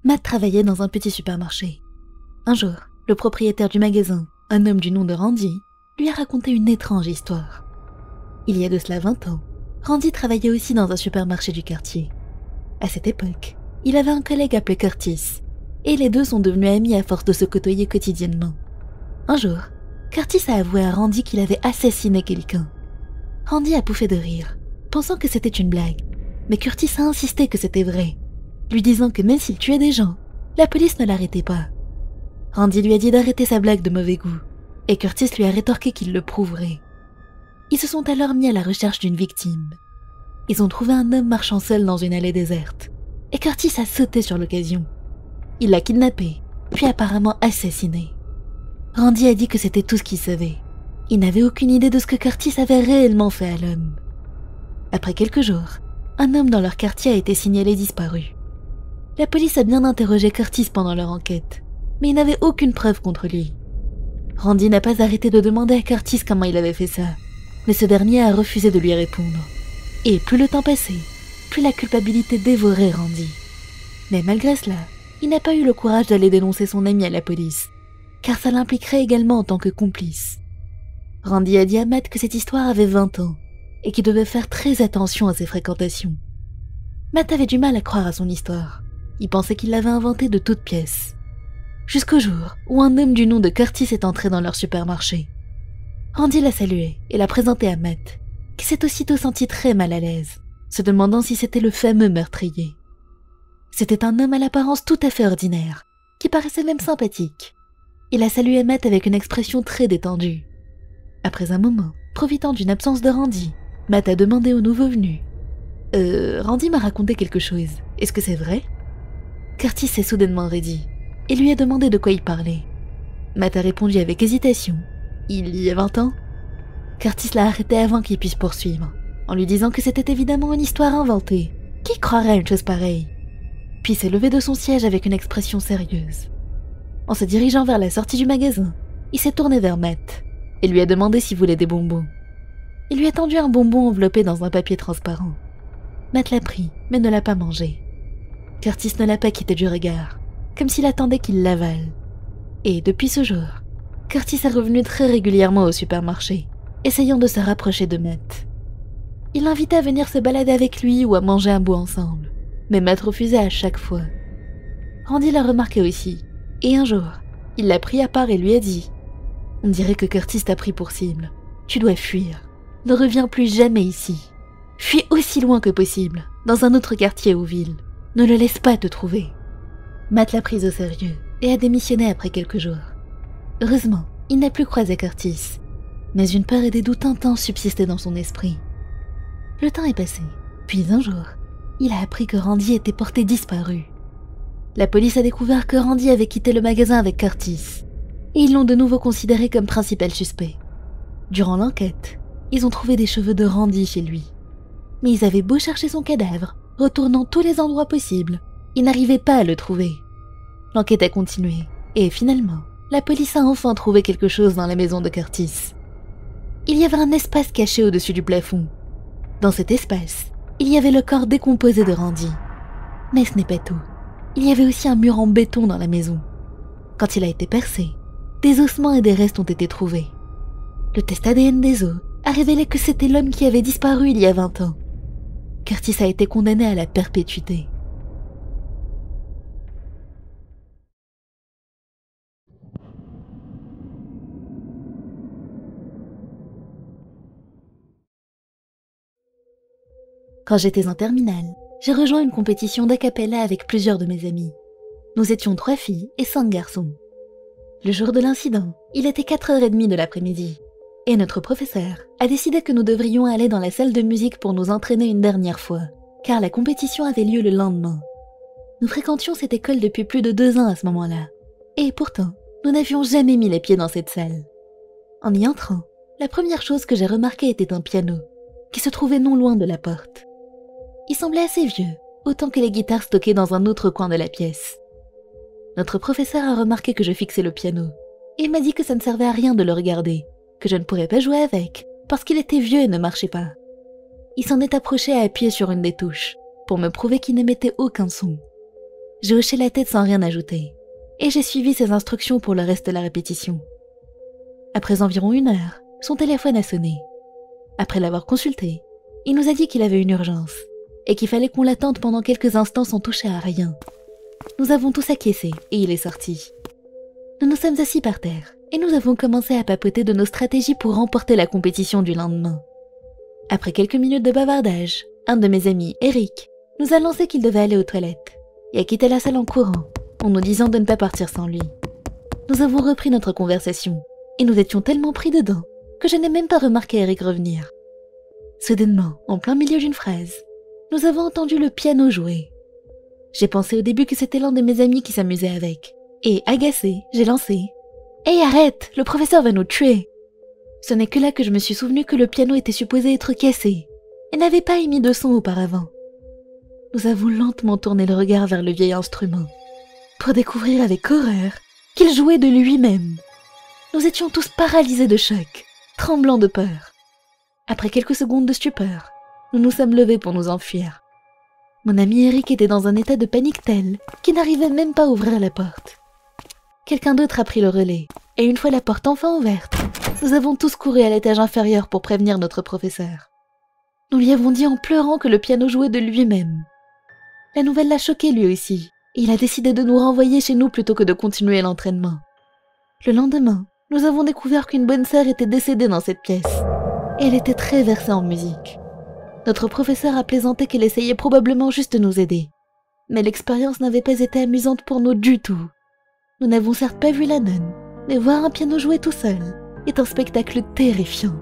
Matt travaillait dans un petit supermarché. Un jour, le propriétaire du magasin, un homme du nom de Randy, lui a raconté une étrange histoire. Il y a de cela 20 ans, Randy travaillait aussi dans un supermarché du quartier. À cette époque, il avait un collègue appelé Curtis, et les deux sont devenus amis à force de se côtoyer quotidiennement. Un jour, Curtis a avoué à Randy qu'il avait assassiné quelqu'un. Randy a pouffé de rire, pensant que c'était une blague, mais Curtis a insisté que c'était vrai, lui disant que même s'il tuait des gens, la police ne l'arrêtait pas. Randy lui a dit d'arrêter sa blague de mauvais goût, et Curtis lui a rétorqué qu'il le prouverait. Ils se sont alors mis à la recherche d'une victime. Ils ont trouvé un homme marchant seul dans une allée déserte, et Curtis a sauté sur l'occasion. Il l'a kidnappé, puis apparemment assassiné. Randy a dit que c'était tout ce qu'il savait. Il n'avait aucune idée de ce que Curtis avait réellement fait à l'homme. Après quelques jours, un homme dans leur quartier a été signalé disparu. La police a bien interrogé Curtis pendant leur enquête, mais il n'avait aucune preuve contre lui. Randy n'a pas arrêté de demander à Curtis comment il avait fait ça, mais ce dernier a refusé de lui répondre. Et plus le temps passait, plus la culpabilité dévorait Randy. Mais malgré cela, il n'a pas eu le courage d'aller dénoncer son ami à la police, car ça l'impliquerait également en tant que complice. Randy a dit à Matt que cette histoire avait 20 ans, et qu'il devait faire très attention à ses fréquentations. Matt avait du mal à croire à son histoire. Il pensait qu'il l'avait inventée de toutes pièces. Jusqu'au jour où un homme du nom de Curtis est entré dans leur supermarché. Randy l'a salué et l'a présenté à Matt, qui s'est aussitôt senti très mal à l'aise, se demandant si c'était le fameux meurtrier. C'était un homme à l'apparence tout à fait ordinaire, qui paraissait même sympathique. Il a salué Matt avec une expression très détendue. Après un moment, profitant d'une absence de Randy, Matt a demandé au nouveau venu « Randy m'a raconté quelque chose, est-ce que c'est vrai ?» Curtis s'est soudainement raidi et lui a demandé de quoi il parlait. Matt a répondu avec hésitation « Il y a 20 ans ?» Curtis l'a arrêté avant qu'il puisse poursuivre, en lui disant que c'était évidemment une histoire inventée. Qui croirait à une chose pareille? Puis s'est levé de son siège avec une expression sérieuse. En se dirigeant vers la sortie du magasin, il s'est tourné vers Matt et lui a demandé s'il voulait des bonbons. Il lui a tendu un bonbon enveloppé dans un papier transparent. Matt l'a pris, mais ne l'a pas mangé. Curtis ne l'a pas quitté du regard, comme s'il attendait qu'il l'avale. Et depuis ce jour, Curtis est revenu très régulièrement au supermarché, essayant de se rapprocher de Matt. Il l'invitait à venir se balader avec lui ou à manger un bout ensemble, mais Matt refusait à chaque fois. Randy l'a remarqué aussi, et un jour, il l'a pris à part et lui a dit « On dirait que Curtis t'a pris pour cible. Tu dois fuir. Ne reviens plus jamais ici. Fuis aussi loin que possible, dans un autre quartier ou ville. Ne le laisse pas te trouver. » Matt l'a prise au sérieux et a démissionné après quelques jours. Heureusement, il n'a plus croisé Curtis, mais une peur et des doutes intenses subsistaient dans son esprit. Le temps est passé, puis un jour, il a appris que Randy était porté disparu. La police a découvert que Randy avait quitté le magasin avec Curtis, et ils l'ont de nouveau considéré comme principal suspect. Durant l'enquête, ils ont trouvé des cheveux de Randy chez lui. Mais ils avaient beau chercher son cadavre, retournant tous les endroits possibles, ils n'arrivaient pas à le trouver. L'enquête a continué, et finalement, la police a enfin trouvé quelque chose dans la maison de Curtis. Il y avait un espace caché au-dessus du plafond. Dans cet espace, il y avait le corps décomposé de Randy. Mais ce n'est pas tout. Il y avait aussi un mur en béton dans la maison. Quand il a été percé, des ossements et des restes ont été trouvés. Le test ADN des os a révélé que c'était l'homme qui avait disparu il y a 20 ans. Curtis a été condamné à la perpétuité. Quand j'étais en terminale, j'ai rejoint une compétition d'a cappella avec plusieurs de mes amis. Nous étions 3 filles et 5 garçons. Le jour de l'incident, il était 4h30 de l'après-midi, et notre professeur a décidé que nous devrions aller dans la salle de musique pour nous entraîner une dernière fois, car la compétition avait lieu le lendemain. Nous fréquentions cette école depuis plus de 2 ans à ce moment-là, et pourtant, nous n'avions jamais mis les pieds dans cette salle. En y entrant, la première chose que j'ai remarquée était un piano, qui se trouvait non loin de la porte. Il semblait assez vieux, autant que les guitares stockées dans un autre coin de la pièce. Notre professeur a remarqué que je fixais le piano, et m'a dit que ça ne servait à rien de le regarder, que je ne pourrais pas jouer avec, parce qu'il était vieux et ne marchait pas. Il s'en est approché à appuyer sur une des touches, pour me prouver qu'il n'émettait aucun son. J'ai hoché la tête sans rien ajouter, et j'ai suivi ses instructions pour le reste de la répétition. Après environ 1 heure, son téléphone a sonné. Après l'avoir consulté, il nous a dit qu'il avait une urgence, et qu'il fallait qu'on l'attende pendant quelques instants sans toucher à rien. Nous avons tous acquiescé, et il est sorti. Nous nous sommes assis par terre, et nous avons commencé à papoter de nos stratégies pour remporter la compétition du lendemain. Après quelques minutes de bavardage, un de mes amis, Eric, nous a lancé qu'il devait aller aux toilettes, et a quitté la salle en courant, en nous disant de ne pas partir sans lui. Nous avons repris notre conversation, et nous étions tellement pris dedans que je n'ai même pas remarqué Eric revenir. Soudainement, en plein milieu d'une phrase, nous avons entendu le piano jouer. J'ai pensé au début que c'était l'un de mes amis qui s'amusait avec, et agacé, j'ai lancé « Hey, arrête, le professeur va nous tuer !» Ce n'est que là que je me suis souvenu que le piano était supposé être cassé, et n'avait pas émis de son auparavant. Nous avons lentement tourné le regard vers le vieil instrument, pour découvrir avec horreur qu'il jouait de lui-même. Nous étions tous paralysés de choc, tremblants de peur. Après quelques secondes de stupeur, nous nous sommes levés pour nous enfuir. Mon ami Eric était dans un état de panique tel qu'il n'arrivait même pas à ouvrir la porte. Quelqu'un d'autre a pris le relais, et une fois la porte enfin ouverte, nous avons tous couru à l'étage inférieur pour prévenir notre professeur. Nous lui avons dit en pleurant que le piano jouait de lui-même. La nouvelle l'a choqué lui aussi, et il a décidé de nous renvoyer chez nous plutôt que de continuer l'entraînement. Le lendemain, nous avons découvert qu'une bonne sœur était décédée dans cette pièce, et elle était très versée en musique. Notre professeur a plaisanté qu'elle essayait probablement juste de nous aider, mais l'expérience n'avait pas été amusante pour nous du tout. Nous n'avons certes pas vu la nonne, mais voir un piano jouer tout seul est un spectacle terrifiant.